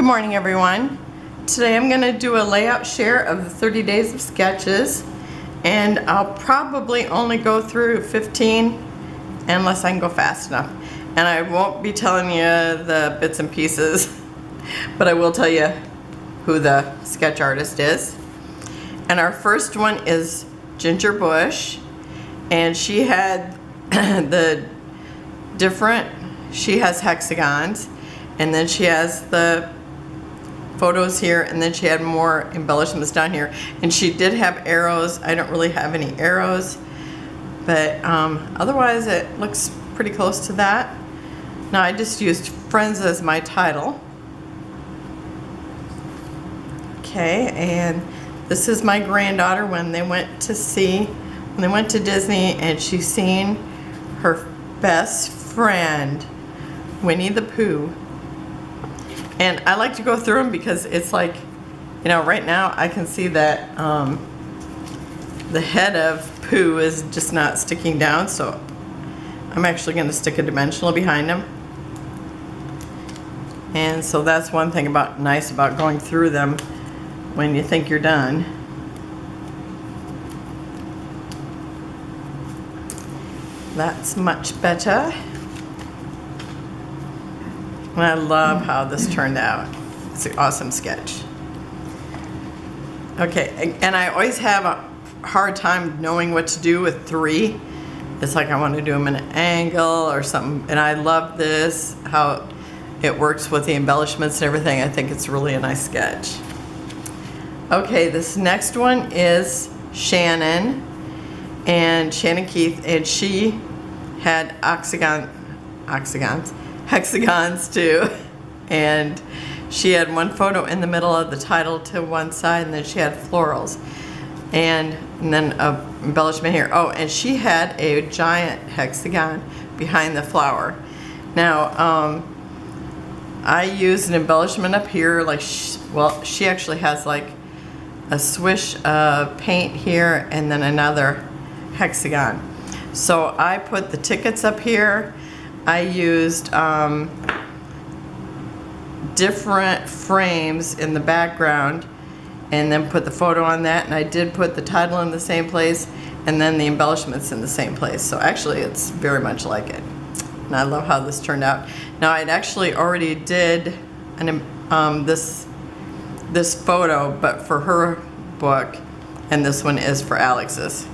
Good morning, everyone. Today I'm going to do a layout share of the 30 days of sketches, and I'll probably only go through 15 unless I can go fast enough. And I won't be telling you the bits and pieces, but I will tell you who the sketch artist is. And our first one is Ginger Bush, and she had she has hexagons, and then she has the photos here, and then she had more embellishments down here, and she did have arrows. I don't really have any arrows, but otherwise it looks pretty close to that. Now I just used friends as my title. Okay, and this is my granddaughter when they went to Disney, and she's seen her best friend, Winnie the Pooh. And I like to go through them because it's like, you know, right now I can see that the head of Pooh is just not sticking down, so I'm actually going to stick a dimensional behind him. And so that's one thing nice about going through them when you think you're done. That's much better. And I love how this turned out. It's an awesome sketch. Okay, and I always have a hard time knowing what to do with 3. It's like I want to do them in an angle or something. And I love this, how it works with the embellishments and everything. I think it's really a nice sketch. Okay, this next one is Shannon, and Shannon Keith, and she had hexagons too, and she had one photo in the middle of the title to one side, and then she had florals, and then a embellishment here. Oh, and she had a giant hexagon behind the flower. Now I used an embellishment up here, like she actually has like a swish of paint here and then another hexagon. So I put the tickets up here. I used different frames in the background and then put the photo on that, and I did put the title in the same place and then the embellishments in the same place. So actually it's very much like it, and I love how this turned out. Now I'd actually already did this photo, but for her book, and this one is for Alex's.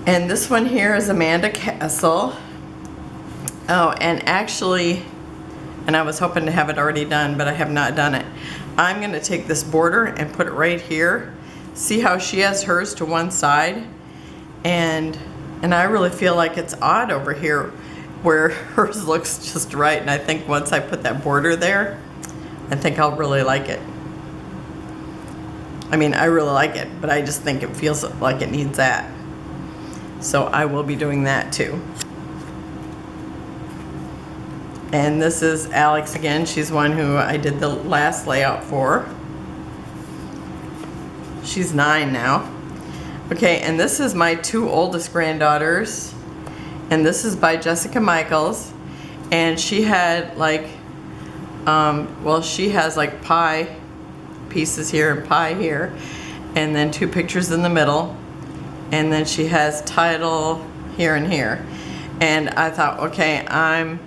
And this one here is Amanda Castle. Oh, and actually, and I was hoping to have it already done, but I have not done it. I'm gonna take this border and put it right here. See how she has hers to one side? And I really feel like it's odd over here where hers looks just right. And I think once I put that border there, I think I'll really like it. I mean, I really like it, but I just think it feels like it needs that. So I will be doing that too. And this is Alex again. She's one who I did the last layout for. She's 9 now. Okay, and this is my 2 oldest granddaughters. And this is by Jessica Michaels. And she had like, she has like pie pieces here and pie here. And then 2 pictures in the middle. And then she has title here and here. And I thought, okay, I'm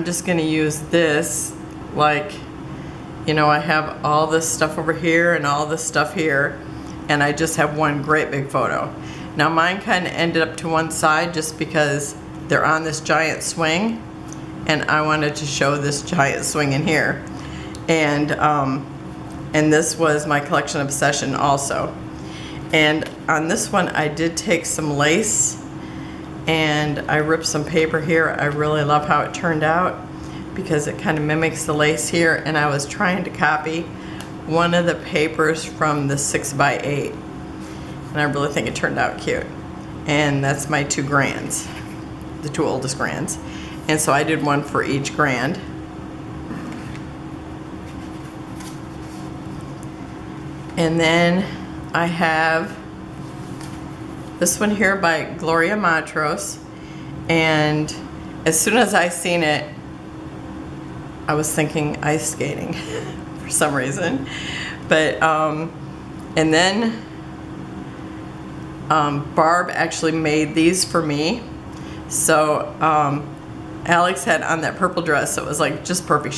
just gonna use this, like, you know, I have all this stuff over here and all this stuff here, and I just have one great big photo. Now mine kind of ended up to one side just because they're on this giant swing, and I wanted to show this giant swing in here. And this was my collection obsession also. And on this one I did take some lace and I ripped some paper here. I really love how it turned out because it kind of mimics the lace here, and I was trying to copy one of the papers from the 6x8, and I really think it turned out cute. And that's my 2 grands, the 2 oldest grands, and so I did one for each grand. And then I have this one here by Gloria Matros, and as soon as I seen it, I was thinking ice skating for some reason. But, and then Barb actually made these for me. So Alex had on that purple dress, so it was like just perfect.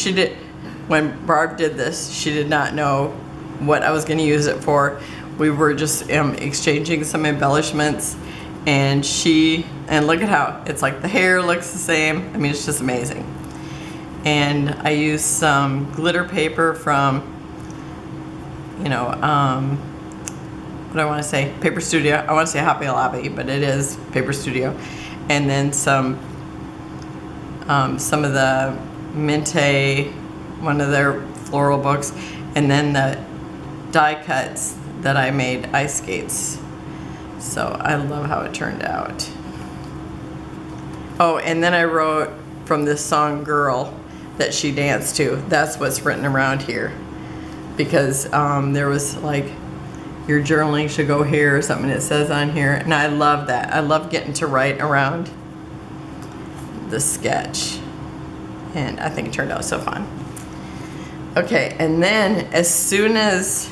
When Barb did this, she did not know what I was going to use it for. We were just exchanging some embellishments, and look at how it's like the hair looks the same. I mean, it's just amazing. And I used some glitter paper from, what do I want to say? Paper Studio. I want to say Hobby Lobby, but it is Paper Studio. And then some of the Minte, one of their floral books, and then the die cuts that I made ice skates. So I love how it turned out. Oh, and then I wrote from this song Girl that she danced to. That's what's written around here. Because there was like, your journaling should go here or something it says on here. And I love that. I love getting to write around the sketch. And I think it turned out so fun. Okay, and then as soon as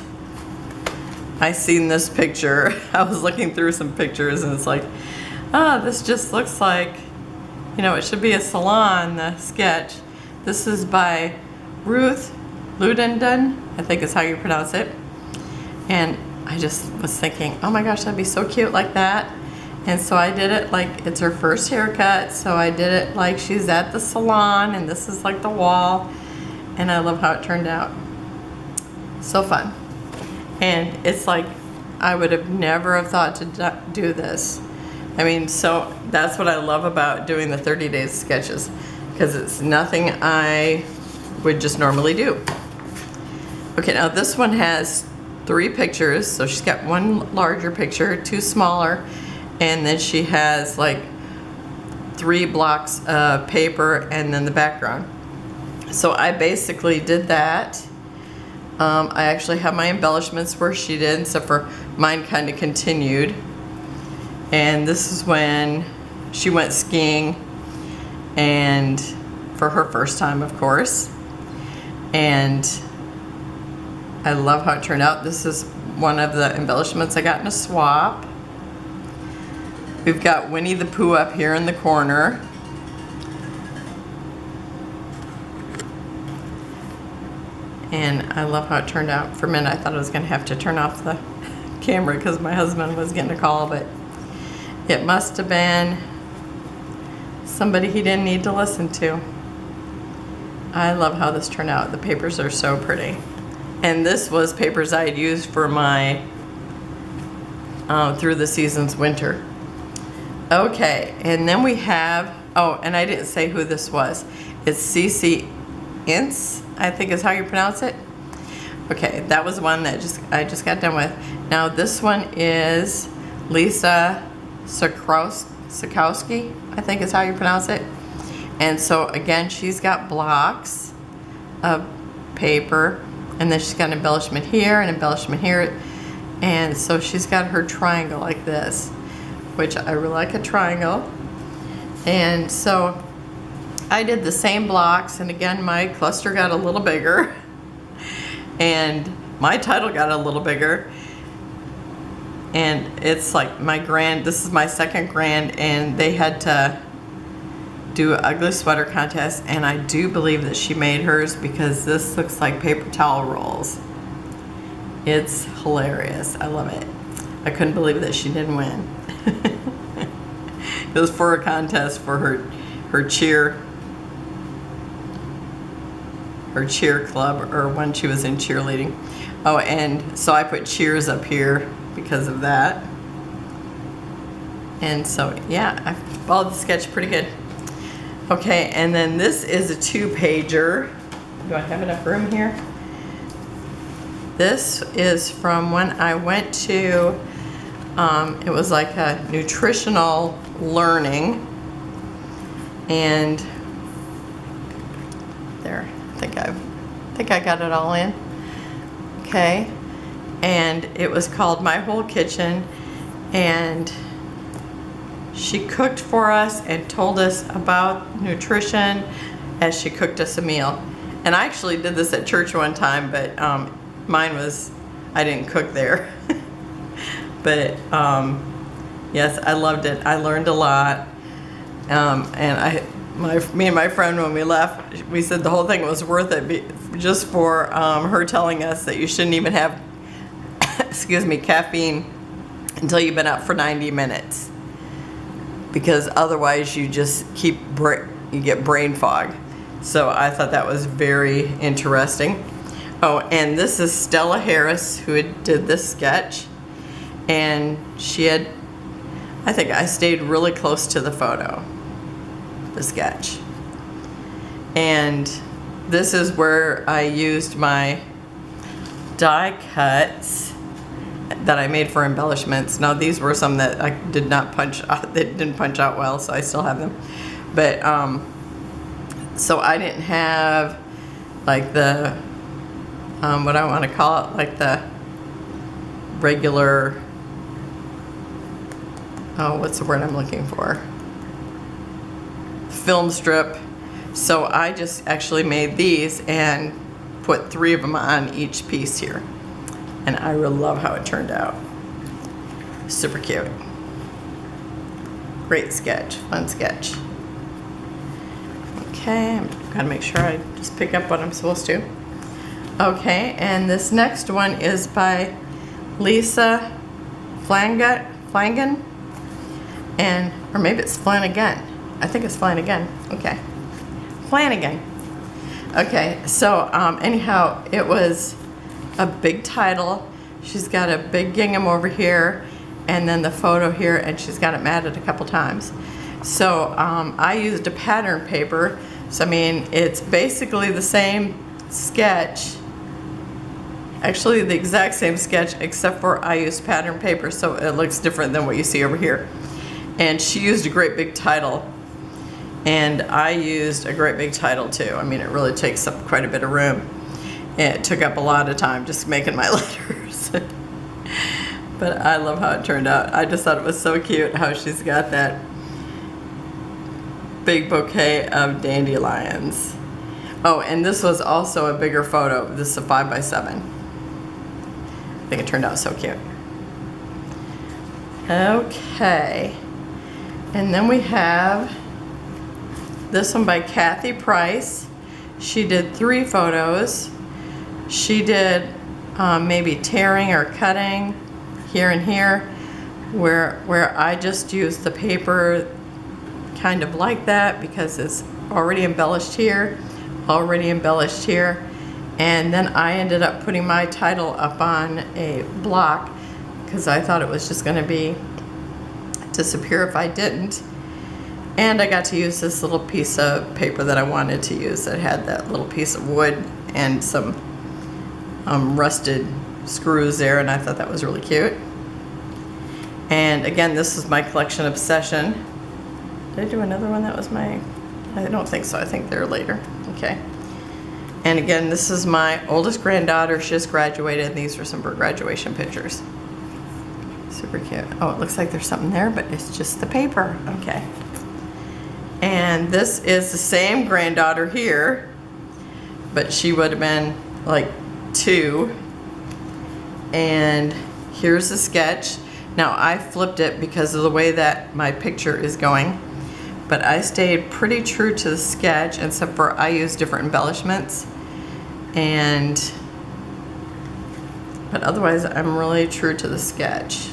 I seen this picture, I was looking through some pictures and it's like, this just looks like, it should be a salon, the sketch. This is by Ruth Ludenden, I think is how you pronounce it. And I just was thinking, oh my gosh, that'd be so cute like that. And so I did it like it's her first haircut. So I did it like she's at the salon and this is like the wall. And I love how it turned out. So fun. And it's like, I would have never have thought to do this. I mean, so that's what I love about doing the 30 days sketches, because it's nothing I would just normally do. Okay, now this one has 3 pictures. So she's got 1 larger picture, 2 smaller, and then she has like 3 blocks of paper and then the background. So I basically did that. I actually have my embellishments where she did, except for mine kind of continued. And this is when she went skiing, and for her first time, of course. And I love how it turned out. This is one of the embellishments I got in a swap. We've got Winnie the Pooh up here in the corner. And I love how it turned out. For a minute I thought I was going to have to turn off the camera because my husband was getting a call, but it must have been somebody he didn't need to listen to. I love how this turned out. The papers are so pretty. And this was papers I had used for my Through the Seasons winter. Okay, and then we have, oh, and I didn't say who this was. It's CC Ince, I think is how you pronounce it. Okay, that was one that I just got done with. Now this one is Lisa Sikowski, I think is how you pronounce it. And so again, she's got blocks of paper, and then she's got an embellishment here and embellishment here. And so she's got her triangle like this, which I really like a triangle. And so I did the same blocks, and again, my cluster got a little bigger, and my title got a little bigger. And it's like this is my second grand, and they had to do an ugly sweater contest, and I do believe that she made hers because this looks like paper towel rolls. It's hilarious. I love it. I couldn't believe that she didn't win. It was for a contest for her cheer club, or when she was in cheerleading. Oh, and so I put cheers up here because of that. And so yeah, I followed the sketch pretty good. Okay, and then this is a 2-pager. Do I have enough room here? This is from when I went to, it was like a nutritional learning, and there, I think I got it all in. Okay, and it was called My Whole Kitchen, and she cooked for us and told us about nutrition as she cooked us a meal. And I actually did this at church one time, but mine was, I didn't cook there. But yes, I loved it. I learned a lot. And me and my friend, when we left, we said the whole thing was worth it just for her telling us that you shouldn't even have, excuse me, caffeine until you've been up for 90 minutes. Because otherwise you just you get brain fog. So I thought that was very interesting. Oh, and this is Stella Harris who did this sketch. And she had, I think I stayed really close to the photo, the sketch. And this is where I used my die cuts that I made for embellishments. Now these were some that I did not punch out, they didn't punch out well, so I still have them. But so I didn't have like the what I want to call it, like the regular, oh, what's the word I'm looking for? Film strip. So I just actually made these and put 3 of them on each piece here. And I really love how it turned out. Super cute. Great sketch, fun sketch. Okay, I'm gonna make sure I just pick up what I'm supposed to. Okay, and this next one is by Lisa Flanagan, and, or maybe it's Flanagan. I think it's Flanagan. Okay, Flanagan. Okay, so anyhow, it was a big title. She's got a big gingham over here, and then the photo here, and she's got it matted a couple times. So I used a pattern paper. So I mean, it's basically the same sketch, actually the exact same sketch, except for I used pattern paper, so it looks different than what you see over here. And she used a great big title, and I used a great big title too. I mean, it really takes up quite a bit of room. And it took up a lot of time just making my letters. But I love how it turned out. I just thought it was so cute how she's got that big bouquet of dandelions. Oh, and this was also a bigger photo. This is a 5x7. I think it turned out so cute. Okay. And then we have this one by Kathy Price. She did 3 photos. She did maybe tearing or cutting here and here, where I just used the paper kind of like that because it's already embellished here, and then I ended up putting my title up on a block because I thought it was just going to disappear if I didn't. And I got to use this little piece of paper that I wanted to use that had that little piece of wood and some rusted screws there, and I thought that was really cute. And again, this is my collection Obsession. Did I do another one that was my, I don't think so, I think they're later. Okay. And again, this is my oldest granddaughter. She just graduated, and these are some of her graduation pictures. Super cute. Oh, it looks like there's something there, but it's just the paper. Okay. And this is the same granddaughter here, but she would have been like 2. And here's the sketch. Now I flipped it because of the way that my picture is going, but I stayed pretty true to the sketch, except for I used different embellishments. But otherwise I'm really true to the sketch.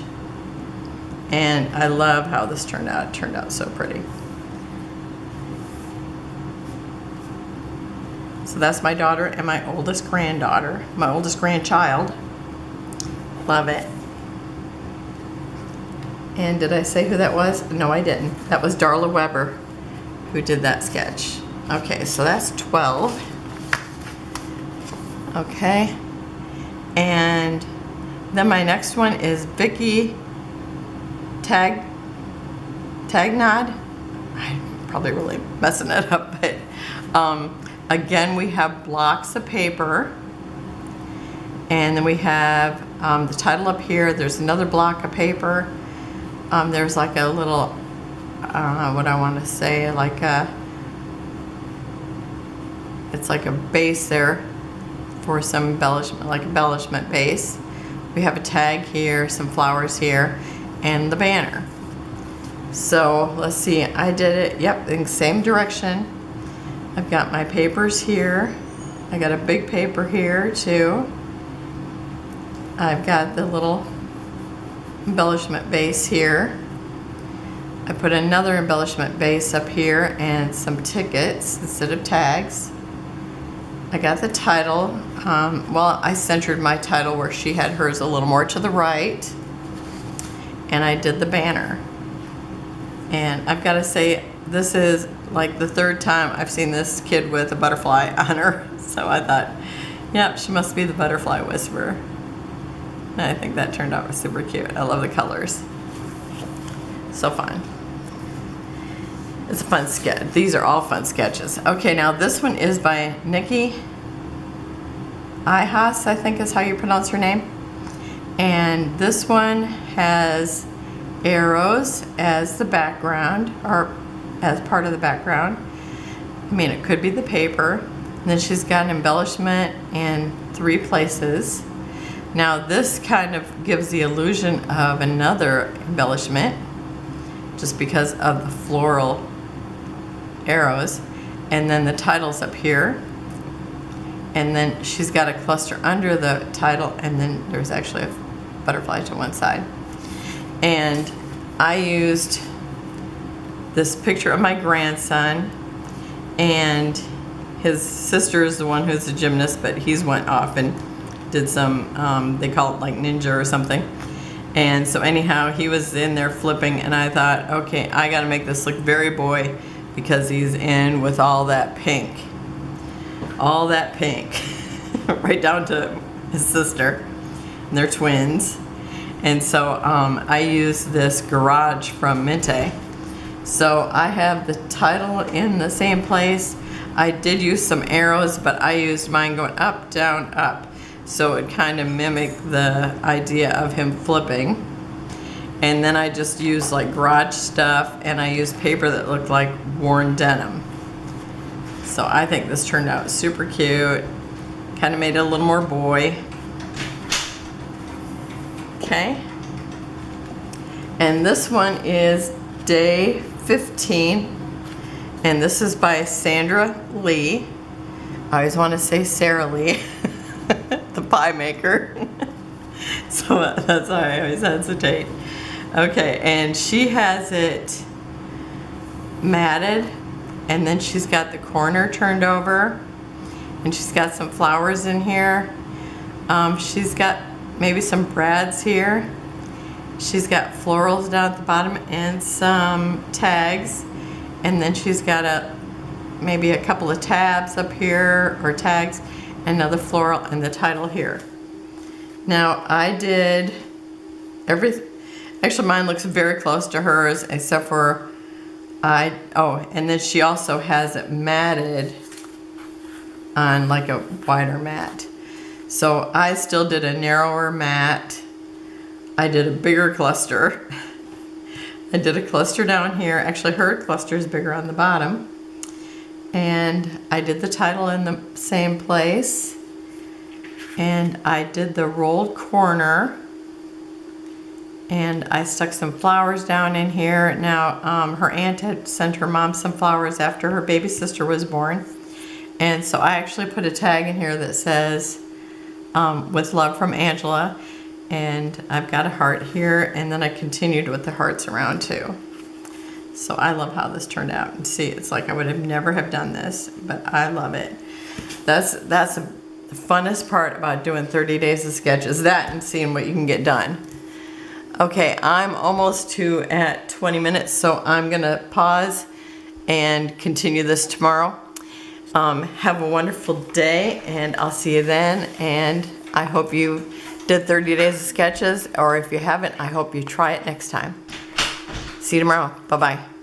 And I love how this turned out. It turned out so pretty. So that's my daughter and my oldest granddaughter, my oldest grandchild. Love it. And did I say who that was? No, I didn't. That was Darla Weber who did that sketch. Okay, so that's 12. Okay. And then my next one is Vicky Tagnod. I'm probably really messing it up, but again, we have blocks of paper, and then we have the title up here. There's another block of paper. There's like a little, what I want to say, like a, it's like a base there for some embellishment, like embellishment base. We have a tag here, some flowers here, and the banner. So let's see, I did it, yep, in the same direction. I've got my papers here. I got a big paper here too. I've got the little embellishment base here. I put another embellishment base up here and some tickets instead of tags. I got the title. Well, I centered my title where she had hers a little more to the right. And I did the banner. And I've got to say, this is like the third time I've seen this kid with a butterfly on her. So I thought, yep, she must be the butterfly whisperer. And I think that turned out super cute. I love the colors. So fun. It's a fun sketch. These are all fun sketches. Okay, now this one is by Nikki Ihas, I think is how you pronounce her name. And this one has arrows as the background, or as part of the background. I mean, it could be the paper. And then she's got an embellishment in 3 places. Now this kind of gives the illusion of another embellishment just because of the floral arrows. And then the title's up here. And then she's got a cluster under the title, and then there's actually a butterfly to one side. And I used this picture of my grandson, and his sister is the one who's a gymnast, but he's went off and did some, they call it like ninja or something. And so anyhow, he was in there flipping, and I thought, okay, I gotta make this look very boy because he's in with all that pink. All that pink. Right down to his sister. And they're twins. And so I used this garage from Minte. So I have the title in the same place. I did use some arrows, but I used mine going up, down, up. So it kind of mimicked the idea of him flipping. And then I just used like garage stuff, and I used paper that looked like worn denim. So I think this turned out super cute. Kind of made it a little more boy. Okay. And this one is day 15. And this is by Sandra Lee. I always want to say Sarah Lee, the pie maker. So that's why I always hesitate. Okay, and she has it matted, and then she's got the corner turned over, and she's got some flowers in here. She's got maybe some brads here. She's got florals down at the bottom and some tags, and then she's got maybe a couple of tabs up here, or tags, another floral, and the title here. Now I did actually mine looks very close to hers, except for and then she also has it matted on like a wider mat. So I still did a narrower mat. I did a bigger cluster. I did a cluster down here. Actually, her cluster is bigger on the bottom. And I did the title in the same place. And I did the rolled corner. And I stuck some flowers down in here. Now, her aunt had sent her mom some flowers after her baby sister was born. And so I actually put a tag in here that says, with love from Angela. And I've got a heart here, and then I continued with the hearts around too. So I love how this turned out. And see, it's like I would have never have done this, but I love it. That's the funnest part about doing 30 days of sketches, that and seeing what you can get done. Okay, I'm almost at 20 minutes, so I'm gonna pause and continue this tomorrow. Have a wonderful day, and I'll see you then. And I hope you did 30 days of sketches, or if you haven't, I hope you try it next time. See you tomorrow. Bye-bye.